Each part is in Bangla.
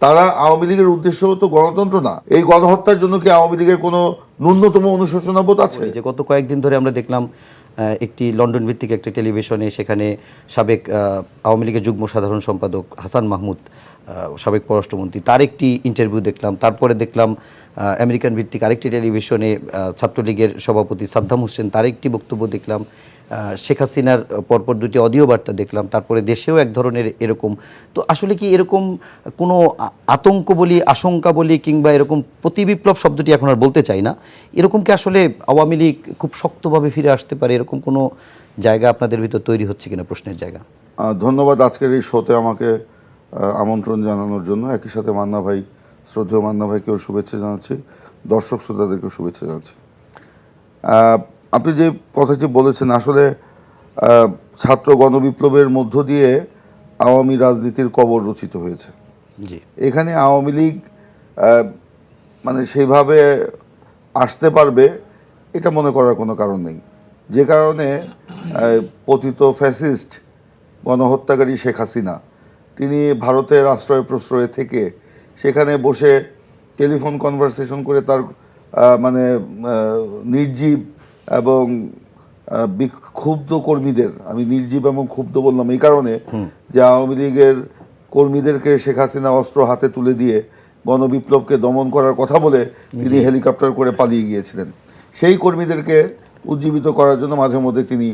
তারা আওয়ামী লীগের উদ্দেশ্য তো গণতন্ত্র না। এই গণহত্যার জন্য কি আওয়ামী লীগের কোনো ন্যূনতম অনুশোচনা বোধ আছে? যে গত কয়েকদিন ধরে আমরা দেখলাম একটি লন্ডন ভিত্তিক একটি টেলিভিশনে, সেখানে সাবেক আওয়ামী লীগের যুগ্ম সাধারণ সম্পাদক হাসান মাহমুদ, সাবেক পররাষ্ট্রমন্ত্রী, তার একটি ইন্টারভিউ দেখলাম। তারপরে দেখলাম আমেরিকান ভিত্তিক আরেকটি টেলিভিশনে ছাত্রলীগের সভাপতি সাদ্দাম হোসেন, তার একটি বক্তব্য দেখলাম। শেখ হাসিনার পরপর দুটি অডিও বার্তা দেখলাম। তারপরে দেশেও এক ধরনের এরকম। তো আসলে কি এরকম কোনো আতঙ্ক বলি, আশঙ্কা বলি, কিংবা এরকম প্রতিবিপ্লব শব্দটি এখন আর বলতে চাই না, এরকম কি আসলে আওয়ামী লীগ খুব শক্তভাবে ফিরে আসতে পারে, এরকম কোনো জায়গা আপনাদের ভিতর তৈরি হচ্ছে কিনা, প্রশ্নের জায়গা? ধন্যবাদ আজকের এই শোতে আমাকে আমন্ত্রণ জানানোর জন্য। একই সাথে মান্না ভাই, শ্রদ্ধেয় মান্না ভাইকেও শুভেচ্ছা জানাচ্ছি, দর্শক শ্রোতাদেরকেও শুভেচ্ছা জানাচ্ছি। আপনি যে কথাটি বলেছেন, আসলে ছাত্র গণবিপ্লবের মধ্য দিয়ে আওয়ামী রাজনীতির কবর রচিত হয়েছে। জি, এখানে আওয়ামী লীগ মানে সেইভাবে আসতে পারবে এটা মনে করার কোনো কারণ নেই। যে কারণে পতিত ফ্যাসিস্ট গণহত্যাকারী শেখ হাসিনা, তিনি ভারতের আশ্রয় প্রশ্রয়ে থেকে সেখানে বসে টেলিফোন কনভারসেশন করে তার মানে নির্জীব এবং ক্ষুব্ধ কর্মীদের, আমি নির্জীব এবং ক্ষুব্ধ বললাম এই কারণে যে আওয়ামী লীগের কর্মীদেরকে শেখ হাসিনা অস্ত্র হাতে তুলে দিয়ে গণবিপ্লবকে দমন করার কথা বলে তিনি হেলিকপ্টার করে পালিয়ে গিয়েছিলেন। সেই কর্মীদেরকে উজ্জীবিত করার জন্য মাঝে মধ্যে তিনি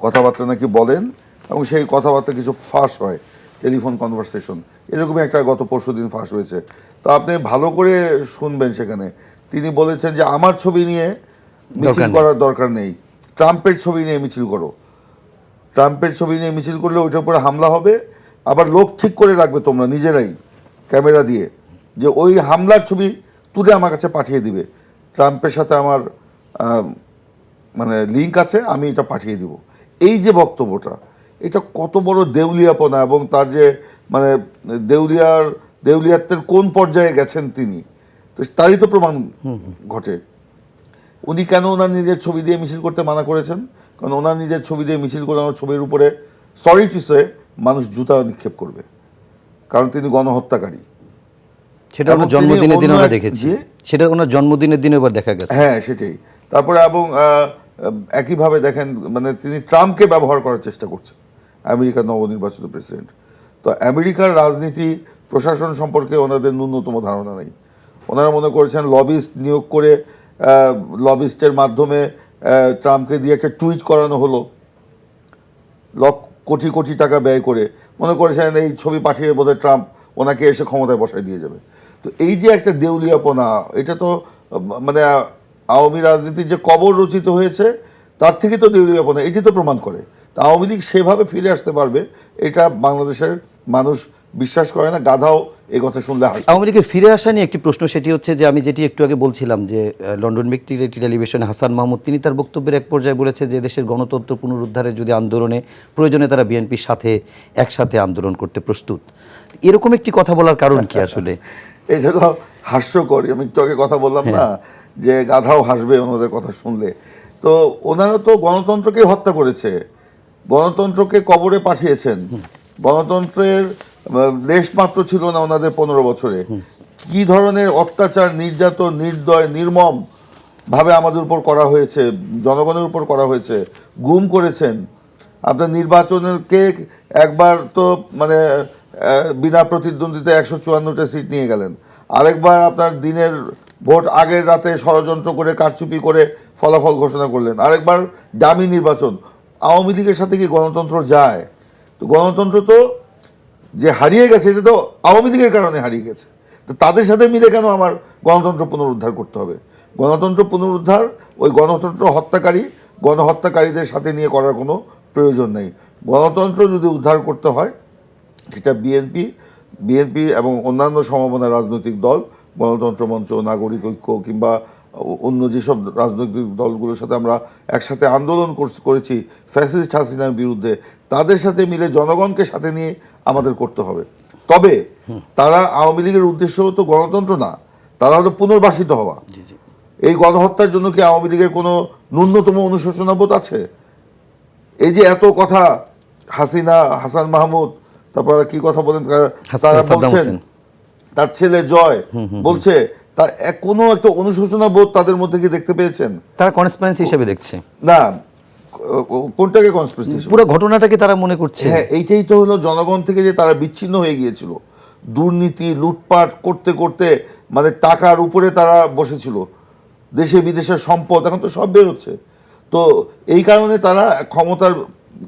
কথাবার্তা নাকি বলেন, এবং সেই কথাবার্তা কিছু ফাঁস হয়, টেলিফোন কনভারসেশন এরকমই একটা গত পরশুদিন ফাঁস হয়েছে। তো আপনি ভালো করে শুনবেন, সেখানে তিনি বলেছেন যে আমার ছবি নিয়ে মিছিল করার দরকার নেই, ট্রাম্পের ছবি নিয়ে মিছিল করো। ট্রাম্পের ছবি নিয়ে মিছিল করলে ওইটার উপরে হামলা হবে, আবার লোক ঠিক করে রাখবে তোমরা নিজেরাই ক্যামেরা দিয়ে, যে ওই হামলার ছবি তুলে আমার কাছে পাঠিয়ে দিবে, ট্রাম্পের সাথে আমার মানে লিঙ্ক আছে, আমি এটা পাঠিয়ে দিব। এই যে বক্তব্যটা, এটা কত বড় দেউলিয়াপনা, এবং তার যে মানে দেউলিয়াত্বের কোন পর্যায়ে গেছেন তিনি, তো তারই তো প্রমাণ ঘটে। উনি কেন ওনার নিজের ছবি দিয়ে মিছিল করতে মানা করেছেন? কারণ ওনার নিজের ছবি দিয়ে মিছিল করে ওনার ছবির উপরে সরি টু সে মানুষ জুতা নিক্ষেপ করবে, কারণ তিনি গণহত্যাকারী। সেটা ওনার জন্মদিনের দিনে আমরা দেখেছি, সেটা ওনার জন্মদিনের দিনে এবার দেখা গেছে। হ্যাঁ, সেটাই। তারপরে এবং একইভাবে দেখেন, মানে তিনি ট্রাম্পকে ব্যবহার করার চেষ্টা করছেন, আমেরিকার নবনির্বাচিত প্রেসিডেন্ট। তো আমেরিকার রাজনীতি প্রশাসন সম্পর্কে ওনাদের ন্যূনতম ধারণা নেই। ওনারা মনে করেছেন লবিস্ট নিয়োগ করে, লবিস্টের মাধ্যমে ট্রাম্পকে দিয়ে একটা টুইট করানো হলো, কোটি কোটি টাকা ব্যয় করে, মনে করেছেন এই ছবি পাঠিয়ে বোধহয় ট্রাম্প ওনাকে এসে ক্ষমতায় বসায় দিয়ে যাবে। তো এই যে একটা দেউলিয়াপনা, এটা তো মানে আওয়ামী রাজনীতির যে কবর রচিত হয়েছে তার থেকে তো দেউলিয়াপনা, এটি তো প্রমাণ করে। তা আওয়ামী লীগ সেভাবে ফিরে আসতে পারবে এটা বাংলাদেশের মানুষ বিশ্বাস করে না। গাধাও এই কথা শুনলে হাসে। আওয়ামী লীগের ফিরে আসা নিয়ে একটি প্রশ্ন, সেটি হচ্ছে যে আমি যেটি একটু আগে বলছিলাম যে লন্ডন ভিত্তিক একটি টেলিভিশনে হাসান মাহমুদ, তিনি তার বক্তব্যের এক পর্যায়ে বলেছে যে দেশের গণতন্ত্র পুনরুদ্ধারের যদি আন্দোলনে প্রয়োজনে তারা বিএনপির সাথে একসাথে আন্দোলন করতে প্রস্তুত। এরকম একটি কথা বলার কারণ কি আসলে? এটা তো হাস্যকর। আমি একটু আগে কথা বললাম না যে গাধাও হাসবে ওনাদের কথা শুনলে। তো ওনারা তো গণতন্ত্রকে হত্যা করেছে, গণতন্ত্রকে কবরে পাঠিয়েছেন। গণতন্ত্রের লেশমাত্র ছিল না ওনাদের 15 বছরে। কি ধরনের অত্যাচার, নির্যাতন, নির্দয়, নির্মম ভাবে আমাদের উপর করা হয়েছে, জনগণের উপর করা হয়েছে, গুম করেছেন। আপনার নির্বাচনকে একবার তো মানে বিনা প্রতিদ্বন্দ্বিতা 154টা সিট নিয়ে গেলেন, আরেকবার আপনার দিনের ভোট আগের রাতে ষড়যন্ত্র করে কারচুপি করে ফলাফল ঘোষণা করলেন, আরেকবার ডামি নির্বাচন। আওয়ামী লীগের সাথে কি গণতন্ত্র যায়? তো গণতন্ত্র তো যে হারিয়ে গেছে, এটা তো আওয়ামী লীগের কারণে হারিয়ে গেছে। তো তাদের সাথে মিলে কেন আমার গণতন্ত্র পুনরুদ্ধার করতে হবে? গণতন্ত্র পুনরুদ্ধার ওই গণতন্ত্র হত্যাকারী, গণহত্যাকারীদের সাথে নিয়ে করার কোনো প্রয়োজন নেই। গণতন্ত্র যদি উদ্ধার করতে হয়, সেটা বিএনপি এবং অন্যান্য সমমনা রাজনৈতিক দল, গণতন্ত্র মঞ্চ, নাগরিক ঐক্য কিংবা অন্য যেসব রাজনৈতিক দলগুলোর সাথে আমরা একসাথে আন্দোলন করেছি ফ্যাসিস্ট হাসিনার বিরুদ্ধে, তাদের সাথে মিলে জনগণকে সাথে নিয়ে আমাদের করতে হবে। তবে তারা আওয়ামী লীগের উদ্দেশ্য তো গণতন্ত্র না, তারা হলো পুনর্বাসিত হওয়া। এই গণহত্যার জন্য কি আওয়ামী লীগের কোনো ন্যূনতম অনুশোচনা বোধ আছে? এই যে এত কথা হাসিনা, হাসান মাহমুদ, তারপর কি কথা বলেন তারা বলছেন তার ছেলে জয় বলছে, তার কোনো একটা অনুশোচনা বোধ তাদের মধ্যে কি দেখতে পেয়েছেন? তারা কনস্পিরেন্সি হিসেবে দেখছে না, কোনটাকে কনস্পিরেসি? পুরো ঘটনাটাকে তারা মনে করছে। হ্যাঁ, এইটাই তো হলো জনগণ থেকে যে তারা বিচ্ছিন্ন হয়ে গিয়েছিল, দুর্নীতি লুটপাট করতে করতে মানে টাকার উপরে তারা বসেছিল, দেশে বিদেশের সম্পদ এখন তো সব বেরোচ্ছে। তো এই কারণে তারা ক্ষমতার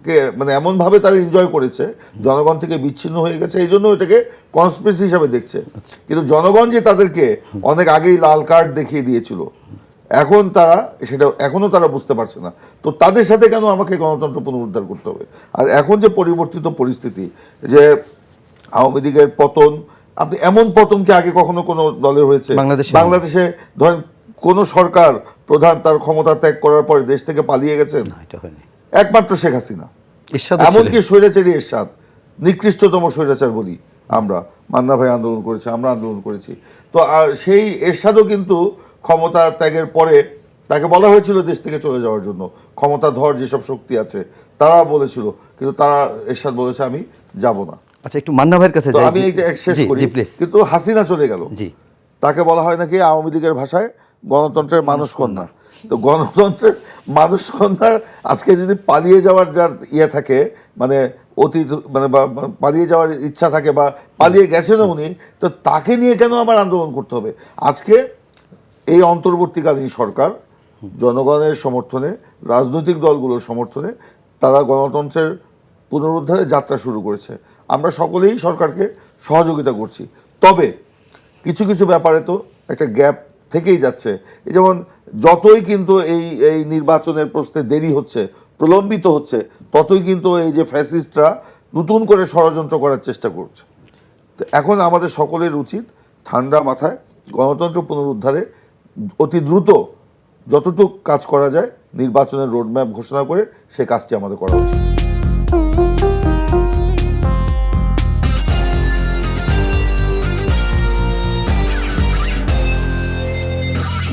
কে মানে এমনভাবে তারা এনজয় করেছে, জনগণ থেকে বিচ্ছিন্ন হয়ে গেছে, এই জন্য এটাকে কনস্পিরেসি হিসাবে দেখছে। কিন্তু জনগণ যে তাদেরকে অনেক আগেই লাল কার্ড দেখিয়ে দিয়েছিল, এখন তারা সেটা এখনো তারা বুঝতে পারছে না। তো তাদের সাথে কেন আমাকে গণতন্ত্র পুনরুদ্ধার করতে হবে? আর এখন যে পরিবর্তিত পরিস্থিতি, যে আওয়ামী লীগের পতন, আপনি এমন পতন কি আগে কখনো কোনো দলের হয়েছে বাংলাদেশে? ধরেন কোন সরকার প্রধান তার ক্ষমতা ত্যাগ করার পরে দেশ থেকে পালিয়ে গেছেন? না, এটা হয়নি। একমাত্র শেখ হাসিনা, এরশাদ এমনকি স্বৈরাচারী এরশাদ, নিকৃষ্টতম স্বৈরাচার বলি আমরা, মান্না ভাই আন্দোলন করেছে, আমরা আন্দোলন করেছি। তো আর সেই এরশাদও কিন্তু ক্ষমতা ত্যাগের পরে তাকে বলা হয়েছিল দেশ থেকে চলে যাওয়ার জন্য, ক্ষমতাধর যেসব শক্তি আছে তারা বলেছিল, কিন্তু তারা এরশাদ বলেছে আমি যাব না। আচ্ছা, একটু মান্না ভাইয়ের কাছে তো যাই। আমি এইটা শেষ জি, করি। জি, প্লিজ। কিন্তু হাসিনা চলে গেল, জি, তাকে বলা হয় নাকি আওয়ামী লীগের ভাষায় গণতন্ত্রের মানুষ কন্যা। তো গণতন্ত্রের মানুষ কন্যা আজকে যদি পালিয়ে যাওয়ার যার ইয়ে থাকে, মানে অতীত মানে পালিয়ে যাওয়ার ইচ্ছা থাকে বা পালিয়ে গেছেন উনি, তো তাকে নিয়ে কেন আমার আন্দোলন করতে হবে? আজকে এই অন্তর্বর্তীকালীন সরকার জনগণের সমর্থনে, রাজনৈতিক দলগুলোর সমর্থনে তারা গণতন্ত্রের পুনরুদ্ধারে যাত্রা শুরু করেছে। আমরা সকলেই সরকারকে সহযোগিতা করছি। তবে কিছু কিছু ব্যাপারে তো একটা গ্যাপ থেকেই যাচ্ছে। এই যেমন যতই কিন্তু এই নির্বাচনের প্রশ্নে দেরি হচ্ছে, প্রলম্বিত হচ্ছে, ততই কিন্তু এই যে ফ্যাসিস্টরা নতুন করে ষড়যন্ত্র করার চেষ্টা করছে। তো এখন আমাদের সকলের উচিত ঠান্ডা মাথায় গণতন্ত্র পুনরুদ্ধারে অতি দ্রুত যতটুকু কাজ করা যায় নির্বাচনের রোডম্যাপ ঘোষণা করে সে কাজটি আমাদের করা উচিত।